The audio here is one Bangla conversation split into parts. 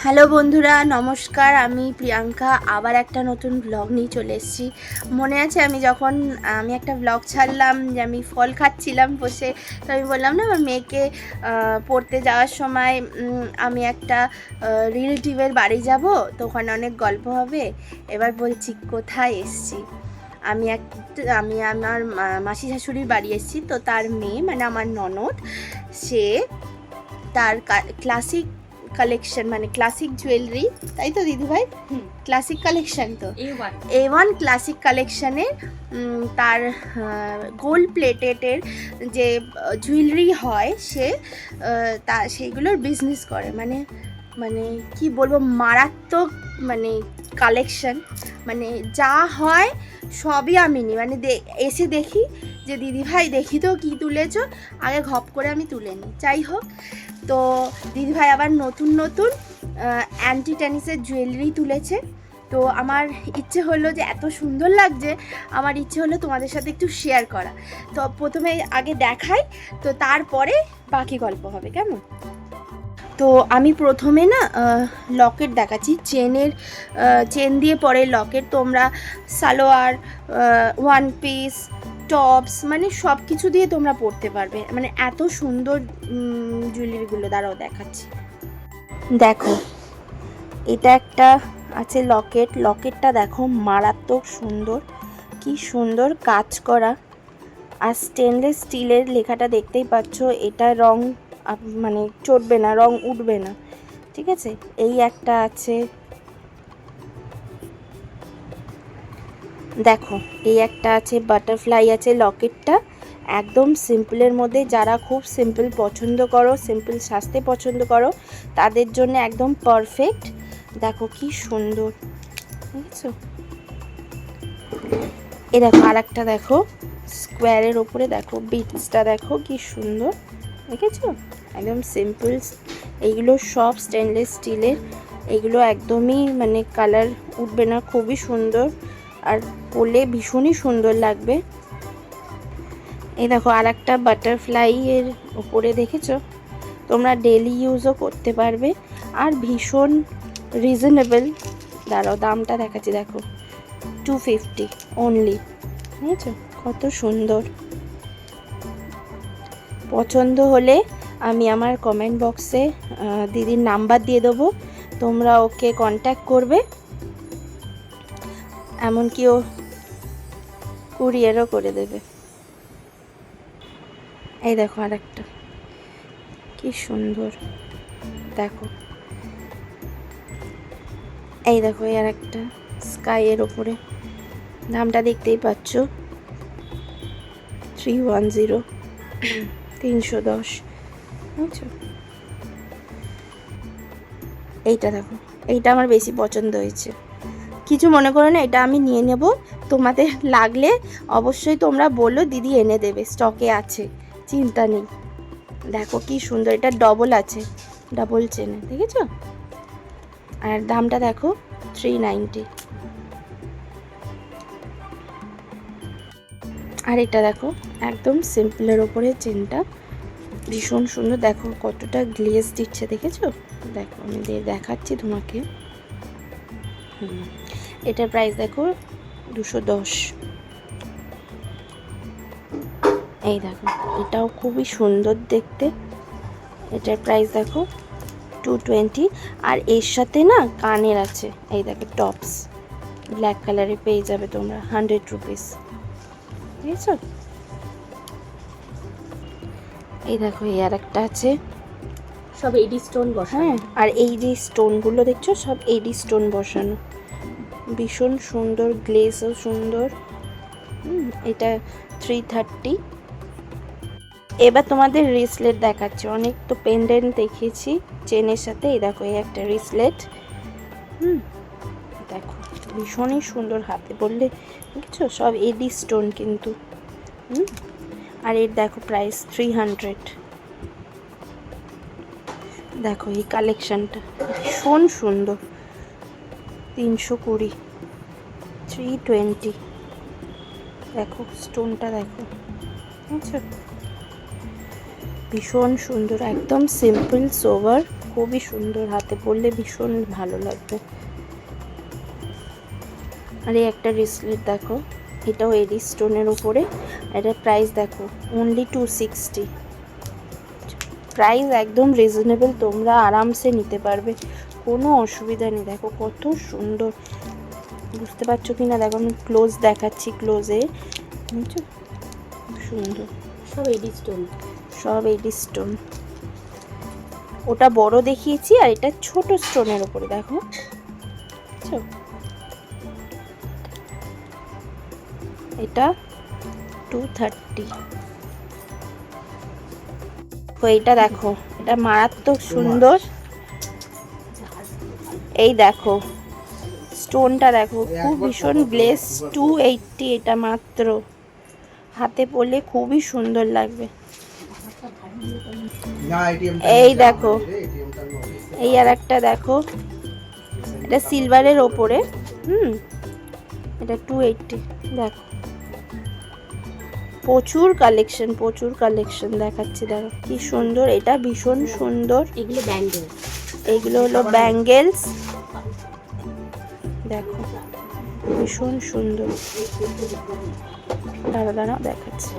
হ্যালো বন্ধুরা, নমস্কার। আমি প্রিয়াঙ্কা আবার একটা নতুন ব্লগ নিয়ে চলে এসেছি। মনে আছে আমি একটা ব্লগ ছাড়লাম যে আমি ফল খাচ্ছিলাম বসে। তো আমি বললাম না আমার মেয়েকে পড়তে যাওয়ার সময় আমি একটা রিলেটিভের বাড়ি যাব, তো ওখানে অনেক গল্প হবে। এবার বলছি কোথায় এসেছি। আমি আমার মাসি শাশুড়ির বাড়ি এসেছি। তো তার মেয়ে মানে আমার ননদ, সে তার ক্লাসিক কালেকশন মানে ক্লাসিক জুয়েলারি, তাই তো দিদিভাই? ক্লাসিক কালেকশন তো A1 ক্লাসিক কালেকশানের তার গোল্ড প্লেটেডের যে জুয়েলারি হয়, সে সেইগুলোর বিজনেস করে। মানে মানে কি বলবো, মারাত্মক মানে কালেকশন। মানে যা হয় সবই আমি নিই। মানে এসে দেখি যে দিদিভাই দেখি তো কী তুলেছো, আগে ঘপ করে আমি তুলে নিই। যাই হোক, তো দিদিভাই আবার নতুন নতুন অ্যান্টি টেনিসের জুয়েলারি তুলেছে। তো আমার ইচ্ছে হলো যে এত সুন্দর লাগছে, আমার ইচ্ছে হলো তোমাদের সাথে একটু শেয়ার করা। তো প্রথমে আগে দেখাই, তো তারপরে বাকি গল্প হবে, কেমন? তো আমি প্রথমে না লকেট দেখাচ্ছি, চেন দিয়ে পরে লকেট। তোমরা সালোয়ার, ওয়ান পিস, টপস মানে সব কিছু দিয়ে তোমরা পরতে পারবে। মানে এত সুন্দর জুয়েলারিগুলো, দাঁড়াও দেখাচ্ছি। দেখো, এটা একটা আছে লকেটটা দেখো মারাত্মক সুন্দর, কি সুন্দর কাজ করা। আর স্টেনলেস স্টিলের, লেখাটা দেখতেই পাচ্ছ। এটা রং মানে চটবে না, রং উঠবে না, ঠিক আছে। এই একটা আছে, দেখো এই একটা আছে, বাটারফ্লাই আছে। লকেটটা একদম সিম্পলের মধ্যে, যারা খুব সিম্পল পছন্দ করো, সিম্পল সাজতে পছন্দ করো, তাদের জন্য একদম পারফেক্ট। দেখো কি সুন্দর, বুঝছো? এ দেখো আর একটা, দেখো স্কোয়ারের ওপরে দেখো বিটসটা, দেখো কি সুন্দর, দেখেছো? একদম সিম্পল। এইগুলো সব স্টেনলেস স্টিলের, এগুলো একদমই মানে কালার উঠবে না, খুবই সুন্দর আর পরলে ভীষণই সুন্দর লাগবে। এই দেখো আর একটা বাটারফ্লাই এর ওপরে, দেখেছো? তোমরা ডেলি ইউজও করতে পারবে আর ভীষণ রিজনেবল। দাঁড়াও দামটা দেখাচ্ছি, দেখো 250 অনলি, বুঝেছো? কত সুন্দর। পছন্দ হলে আমি আমার কমেন্ট বক্সে দিদির নাম্বার দিয়ে দেবো, তোমরা ওকে কন্ট্যাক্ট করবে, এমনকি ও কুরিয়ারও করে দেবে। এই দেখো আর একটা, কি সুন্দর, দেখো। এই দেখো আর একটা স্কাইয়ের ওপরে, দামটা দেখতেই পাচ্ছ 310, 310, বুঝছো? এইটা দেখো, এইটা আমার বেশি পছন্দ হয়েছে। কিছু মনে করো না, এটা আমি নিয়ে নেব। তোমাদের লাগলে অবশ্যই তোমরা বলো, দিদি এনে দেবে, স্টকে আছে, চিন্তা নেই। দেখো কি সুন্দর, এটা ডবল আছে, ডাবল চেনে, দেখেছো? আর দামটা দেখো 390। আর এটা দেখো একদম সিম্পলের ওপরে চেনটা, ভীষণ সুন্দর। দেখো কতটা গ্লেজ দিচ্ছে, দেখেছো? দেখো আমি দেখাচ্ছি তোমাকে। এটার প্রাইস দেখো 210। এই দেখো এটাও খুবই সুন্দর দেখতে, এটার প্রাইস দেখো 220। আর এর সাথে না কানের আছে, এই দেখো টপস ব্ল্যাক কালারে পেয়ে যাবে তোমরা 100 রুপিস, বুঝেছো? এই দেখো এই আর একটা আছে, সব এডি স্টোন বসানো। হ্যাঁ, আর এই যে স্টোনগুলো দেখছো সব এডি স্টোন বসানো, ভীষণ সুন্দর, গ্লেজও সুন্দর। এটা 330। এবার তোমাদের রিসলেট দেখাচ্ছি। অনেক তো পেন্ডেন্ট দেখিয়েছি চেনের সাথে, এই দেখো এই একটা রিসলেট। দেখো ভীষণই সুন্দর, হাতে পরলে, বুঝছো? সব এডি স্টোন কিন্তু। আর এর দেখো প্রাইস 300। দেখো এই কালেকশানটা ভীষণ সুন্দর, 320, 320। দেখো স্টোনটা দেখো, বুঝছো? ভীষণ সুন্দর, একদম সিম্পল সোভার, খুবই সুন্দর, হাতে পরলে ভীষণ ভালো লাগবে। আর এই একটা রিসলেট দেখো, এটাও এডি স্টোনের উপরে। এটার প্রাইস দেখো অনলি 260। প্রাইস একদম রিজনেবল, তোমরা আরামসে নিতে পারবে, কোনো অসুবিধা নেই। দেখো কত সুন্দর, বুঝতে পারছো কি না দেখো, আমি ক্লোজ দেখাচ্ছি, ক্লোজে বুঝছো, সুন্দর। সব এডি স্টোন, সব এডি স্টোন। ওটা বড় দেখিয়েছি আর এটা ছোট স্টোনের উপরে দেখো, বুঝছো? এটা 230। এইটা দেখো, এটা মারাত্মক সুন্দর। এই দেখো স্টোনটা দেখো, খুব ভীষণ গ্লেস। 280 এটা মাত্র, হাতে পরলে খুবই সুন্দর লাগবে। এই দেখো, এই আর একটা দেখো, এটা সিলভারের ওপরে। এটা 280। দেখো প্রচুর কালেকশন দেখাচ্ছি, দেখো কি সুন্দর, এটা ভীষণ সুন্দর। এগুলো ব্যাঙ্গেল, এইগুলো হলো ব্যাঙ্গেলস, দেখো ভীষণ সুন্দর। দাঁড়াও দেখাচ্ছি,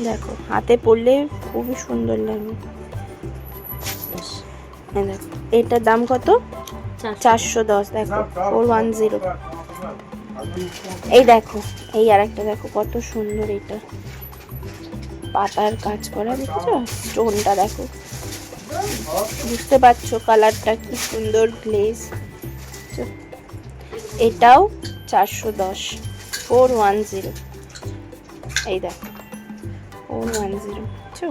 দেখো হাতে পরলে খুবই সুন্দর লাগবে। দেখো এটার দাম কত? 410। দেখো 410। এই দেখো, এই আর একটা দেখো কত সুন্দর, এটা পাতার কাজ করা, দেখছো স্টোনটা দেখো, বুঝতে পারছো কালারটা কি সুন্দর, গ্লেজ। এটাও 410, 410। এই দেখো 410, বুঝছো?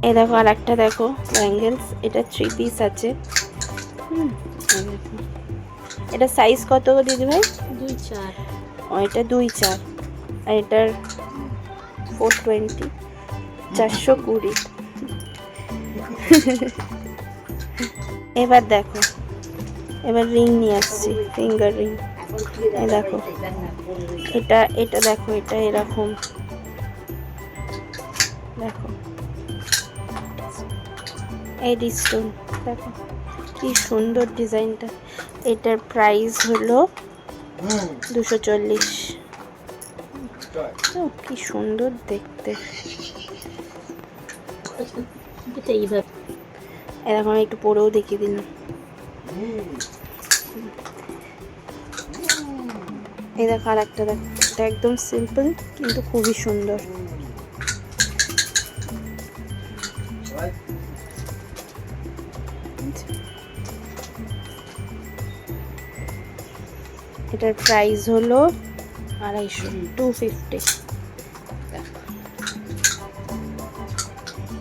এই দেখো আর একটা দেখো ব্যাঙ্গেলস, এটা 3 পিস আছে। এটা সাইজ কত গো দিদি ভাই? 2-4। এটা 2-4, আর এটার 420, 420। এবার দেখো, এবার রিং নিয়ে আসছি, ফিঙ্গার রিং। এই দেখো এটা দেখো, এটা এরকম দেখো, এডি স্টোন, দেখো কি সুন্দর ডিজাইনটা। এটার প্রাইস হলো 240। কি সুন্দর দেখতে। এরকম একটু পরেও দেখিয়ে দিলাম। এই দেখো আর একটা দেখো, এটা একদম সিম্পল কিন্তু খুবই সুন্দর। এটার প্রাইস হলো 250, 250।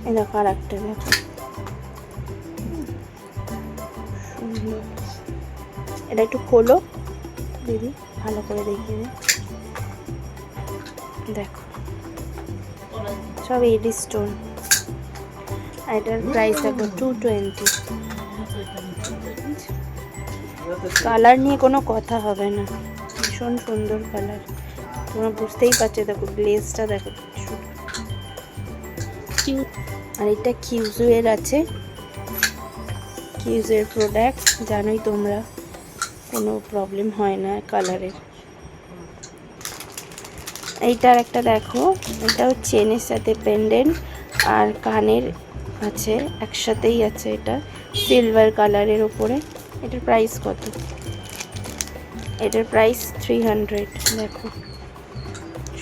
এই দেখো আর একটা দেখো, সুন্দর। এটা একটু খোলো দিদি, ভালো করে দেখিয়ে দে। দেখো সব এডি স্টোন, আর এটার প্রাইস দেখো 220। কালার নিয়ে কোনো কথা হবে না, ভীষণ সুন্দর কালার, তোমরা বুঝতেই পারছো। দেখো গ্লেজটা দেখো, আর এটা কিউজুয়ের আছে, কিউজের প্রোডাক্ট জানোই তোমরা, কোনো প্রবলেম হয় না কালারের। এইটার একটা দেখো, এটাও চেনের সাথে পেন্ডেন্ট আর কানের আছে, একসাথেই আছে। এটা সিলভার কালারের ওপরে। এটার প্রাইস কত? এটার প্রাইস 300। দেখো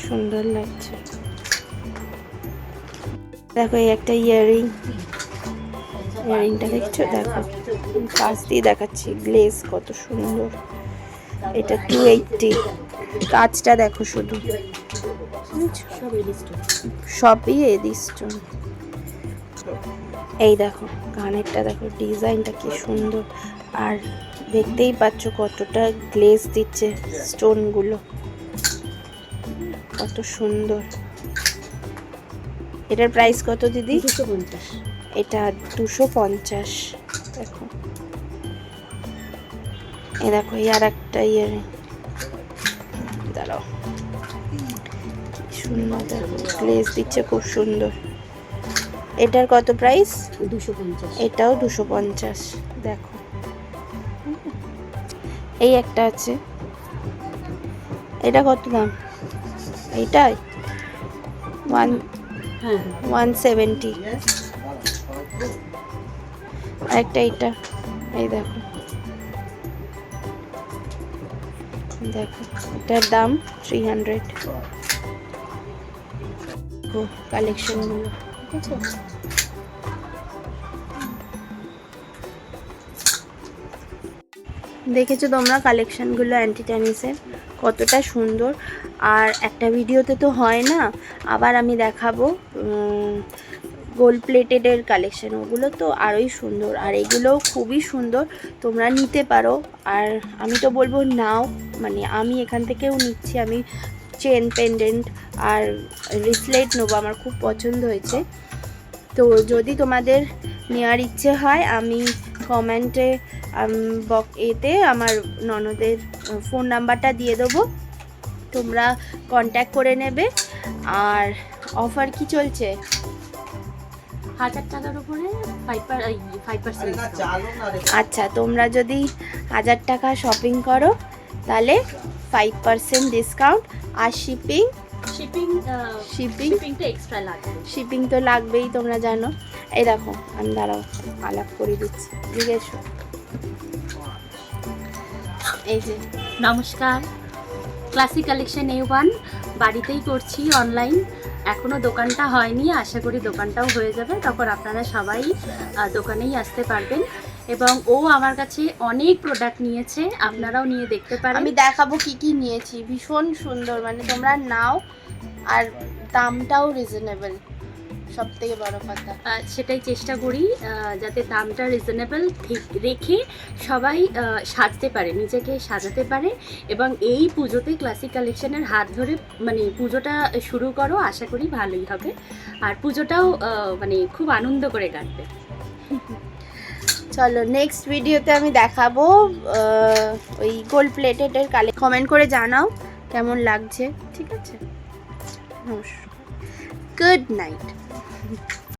সুন্দর লাগছে। দেখো এই একটা ইয়াররিংটা দেখছো, দেখো কাছ দিয়ে দেখাচ্ছি, গ্লেজ কত সুন্দর। এটা 280। কাজটা দেখো শুধু, সবই এডি স্টোন। এই দেখো কানেরটা দেখো, ডিজাইনটা কি সুন্দর, আর দেখতেই পাচ্ছ কতটা গ্লেজ দিচ্ছে স্টোনগুলো, কত সুন্দর। এটার প্রাইস কত দিদি? 250। এটা 250। দেখো এই দেখো, এই আর একটা ইয়ারিং, দাঁড়াও সুন্দর, দেখো গ্লেজ দিচ্ছে খুব সুন্দর। এটার কত প্রাইস? 250। এটাও 250। দেখো এই একটা আছে, এটা কত দাম? এইটাই হ্যাঁ 170। একটা এইটা, এই দেখো দেখো এটার দাম 300। কালেকশনগুলো ঠিক আছে। দেখেছো তোমরা কালেকশনগুলো অ্যান্টি ট্যানিসের কতটা সুন্দর। আর একটা ভিডিওতে তো হয় না, আবার আমি দেখাবো গোল্ড প্লেটেডের কালেকশন, ওগুলো তো আরোই সুন্দর। আর এগুলোও খুবই সুন্দর, তোমরা নিতে পারো। আর আমি তো বলবো নাও, মানে আমি এখান থেকেও নিচ্ছি। আমি চেন পেন্ডেন্ট আর রিসলেট নেবো, আমার খুব পছন্দ হয়েছে। তো যদি তোমাদের নেওয়ার ইচ্ছে হয়, আমি কমেন্টে এতে আমার ননদের ফোন নাম্বারটা দিয়ে দেবো, তোমরা কন্ট্যাক্ট করে নেবে। আর অফার কি চলছে? 1000 টাকার উপরে 5% ডিসকাউন্ট। আচ্ছা, তোমরা যদি 1000 টাকা শপিং করো তাহলে 5% ডিসকাউন্ট। আর শিপিংটা এক্সট্রা লাগবে। শিপিং তো লাগবেই, তোমরা জানো। এই দেখো আমি দাঁড়াও আলাপ করে দিচ্ছি, জিজ্ঞেস। এই যে নমস্কার, ক্লাসিক কালেকশন A1 বাড়িতেই করছি অনলাইন। এখনও দোকানটা হয়নি, আশা করি দোকানটাও হয়ে যাবে, তখন আপনারা সবাই দোকানেই আসতে পারবেন। এবং ও আমার কাছে অনেক প্রোডাক্ট নিয়েছে, আপনারাও নিয়ে দেখতে পারেন। আমি দেখাবো কি কি নিয়েছি, ভীষণ সুন্দর, মানে তোমরা নাও। আর দামটাও রিজনেবল, সব থেকে বড় কথা। সেটাই চেষ্টা করি যাতে দামটা রিজনেবল ঠিক রেখে সবাই সাজতে পারে, নিজেকে সাজাতে পারে। এবং এই পুজোতে ক্লাসিক কালেকশনের হাত ধরে মানে পুজোটা শুরু করো, আশা করি ভালোই হবে। আর পুজোটাও মানে খুব আনন্দ করে কাটবে। চলো নেক্সট ভিডিওতে আমি দেখাবো ওই গোল্ড প্লেটেডের কমেন্ট করে জানাও কেমন লাগছে, ঠিক আছে? নমস্কার, গুড নাইট।